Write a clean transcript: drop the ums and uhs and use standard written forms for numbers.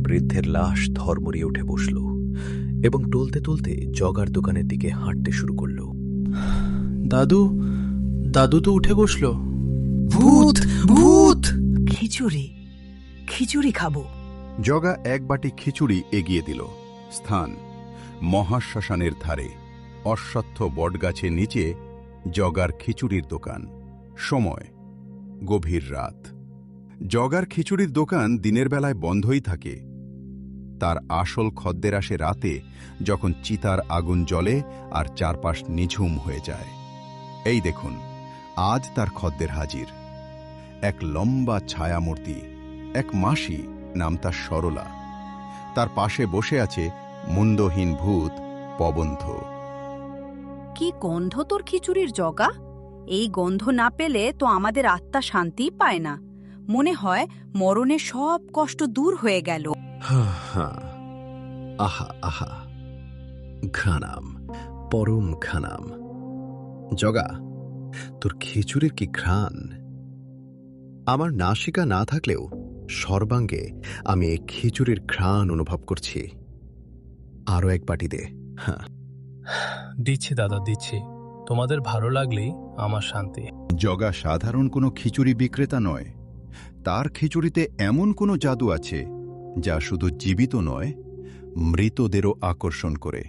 বৃদ্ধের লাশ ধর্মরিয়ে উঠে বসল এবং টলতে টলতে জগার দোকানের দিকে হাঁটতে শুরু করল। দাদু, দাদু তো উঠে বসল। ভূত, ভূত! খিচুড়ি, খিচুড়ি খাবো। জগা এক বাটি খিচুড়ি এগিয়ে দিল। স্থান মহাশ্মশানের ধারে, অশ্বত্থ বটগাছের নিচে জগার খিচুড়ির দোকান। সময় গভীর রাত। জগার খিচুড়ির দোকান দিনের বেলায় বন্ধই থাকে। তার আসল খদ্দের আসে রাতে, যখন চিতার আগুন জ্বলে আর চারপাশ নিঝুম হয়ে যায়। এই দেখুন, আজ তার খদ্দের হাজির। এক লম্বা ছায়ামূর্তি, এক মাসি, নাম তার সরলা। তার পাশে বসে আছে মুন্ডহীন ভূত পবন্ধ। কি গন্ধ তোর খিচুড়ির, জগা! এই গন্ধ না পেলে তো আমাদের আত্মা শান্তিই পায় না। মনে হয় মরণের সব কষ্ট দূর হয়ে গেল। আহা আহা, ঘ্রাণাম, পরম ঘ্রাণাম। জগা, তোর খিচুড়ির কি ঘ্রাণ! আমার নাসিকা না থাকলেও সর্বাঙ্গে আমি এই খিচুড়ির ঘ্রাণ অনুভব করছি। আরও এক বাটি দে। দিচ্ছি দাদা, দিচ্ছি। তোমাদের ভালো লাগলেই আমার শান্তি। জগা সাধারণ কোনো খিচুড়ি বিক্রেতা নয়। তার খিচুড়িতে এমন কোনো জাদু আছে যা শুধু জীবিত নয়, মৃতদেরও আকর্ষণ করে।